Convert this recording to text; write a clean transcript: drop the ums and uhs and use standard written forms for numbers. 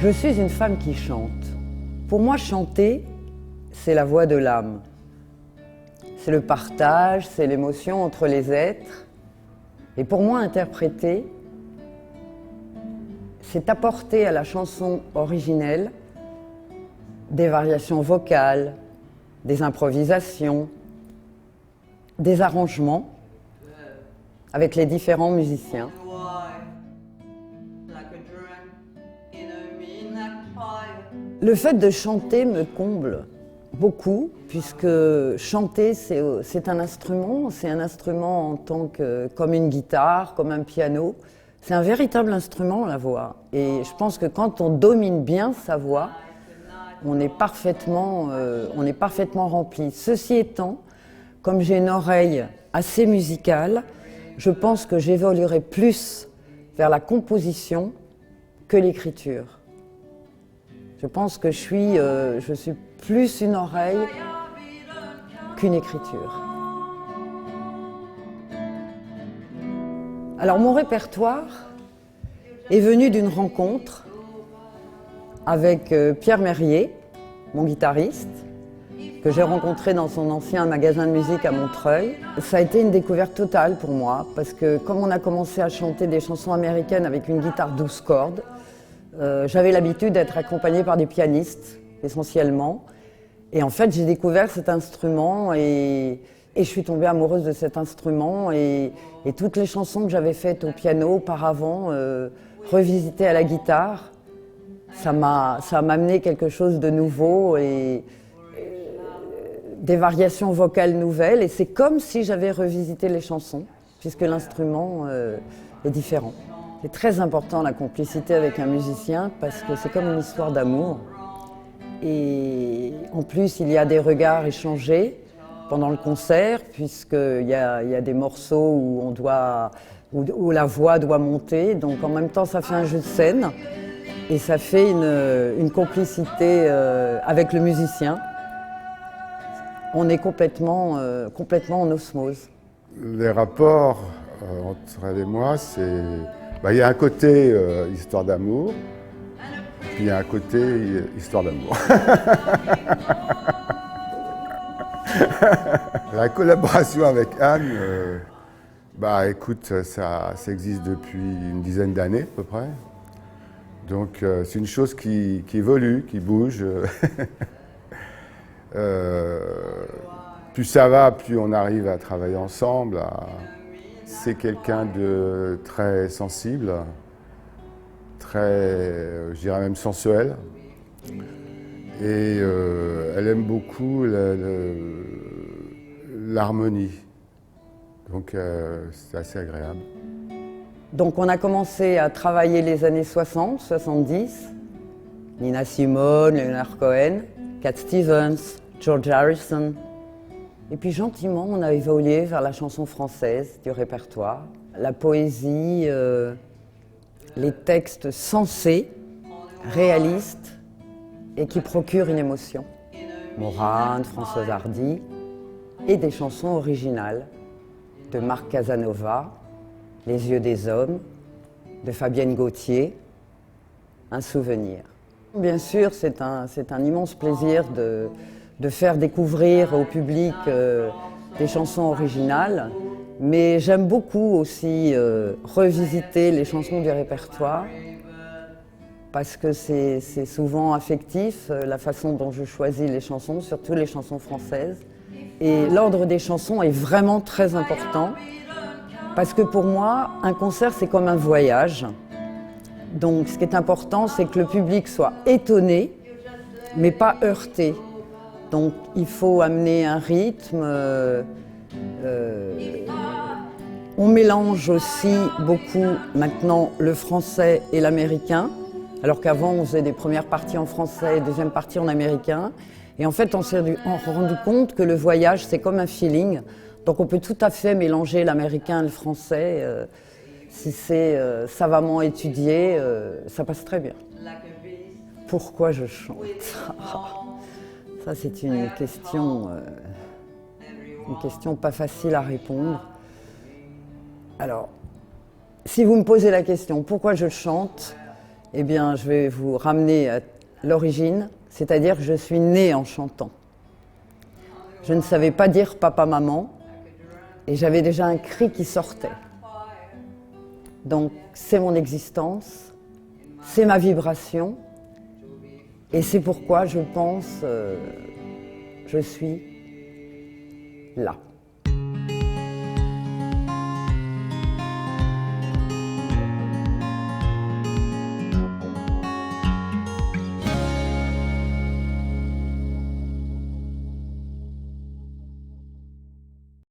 Je suis une femme qui chante. Pour moi, chanter, c'est la voix de l'âme. C'est le partage, c'est l'émotion entre les êtres. Et pour moi, interpréter, c'est apporter à la chanson originelle des variations vocales, des improvisations, des arrangements avec les différents musiciens. Le fait de chanter me comble beaucoup, puisque chanter c'est un instrument en tant que, comme une guitare, comme un piano. C'est un véritable instrument, la voix. Et je pense que quand on domine bien sa voix, on est parfaitement rempli. Ceci étant, comme j'ai une oreille assez musicale, je pense que j'évoluerai plus vers la composition que l'écriture. Je pense que je suis plus une oreille qu'une écriture. Alors mon répertoire est venu d'une rencontre avec Pierre Merrier, mon guitariste, que j'ai rencontré dans son ancien magasin de musique à Montreuil. Ça a été une découverte totale pour moi, parce que comme on a commencé à chanter des chansons américaines avec une guitare 12 cordes, j'avais l'habitude d'être accompagnée par des pianistes, essentiellement. Et en fait, j'ai découvert cet instrument et je suis tombée amoureuse de cet instrument. Et toutes les chansons que j'avais faites au piano auparavant, revisitées à la guitare, ça m'a amené quelque chose de nouveau et des variations vocales nouvelles. Et c'est comme si j'avais revisité les chansons, puisque l'instrument est différent. C'est très important la complicité avec un musicien parce que c'est comme une histoire d'amour. Et en plus, il y a des regards échangés pendant le concert, puisqu'il y a des morceaux où la voix doit monter. Donc en même temps, ça fait un jeu de scène et ça fait une complicité avec le musicien. On est complètement en osmose. Les rapports entre elle et moi, c'est... il y a un côté histoire d'amour, puis il y a un côté histoire d'amour. La collaboration avec Anne, écoute, ça existe depuis une dizaine d'années à peu près. Donc c'est une chose qui évolue, qui bouge. Plus ça va, plus on arrive à travailler ensemble. C'est quelqu'un de très sensible, très, je dirais même sensuel. Et elle aime beaucoup l'harmonie. Donc c'est assez agréable. Donc on a commencé à travailler les années 60, 70. Nina Simone, Leonard Cohen, Cat Stevens, George Harrison. Et puis gentiment, on a évolué vers la chanson française du répertoire. La poésie, les textes sensés, réalistes et qui procurent une émotion. Morane, Françoise Hardy et des chansons originales de Marc Casanova, Les yeux des hommes, de Fabienne Gauthier, Un souvenir. Bien sûr, c'est un immense plaisir de faire découvrir au public des chansons originales, mais j'aime beaucoup aussi revisiter les chansons du répertoire parce que c'est souvent affectif, la façon dont je choisis les chansons, surtout les chansons françaises. Et l'ordre des chansons est vraiment très important parce que pour moi, un concert, c'est comme un voyage. Donc ce qui est important, c'est que le public soit étonné, mais pas heurté. Donc il faut amener un rythme. On mélange aussi beaucoup maintenant le français et l'américain, alors qu'avant on faisait des premières parties en français et deuxième partie en américain. Et en fait on s'est rendu compte que le voyage c'est comme un feeling. Donc on peut tout à fait mélanger l'américain et le français. Si c'est savamment étudié, ça passe très bien. Pourquoi je chante? Ça, c'est une question pas facile à répondre. Alors, si vous me posez la question pourquoi je chante, eh bien, je vais vous ramener à l'origine, c'est-à-dire que je suis née en chantant. Je ne savais pas dire papa-maman et j'avais déjà un cri qui sortait. Donc, c'est mon existence, c'est ma vibration et c'est pourquoi je pense je suis là.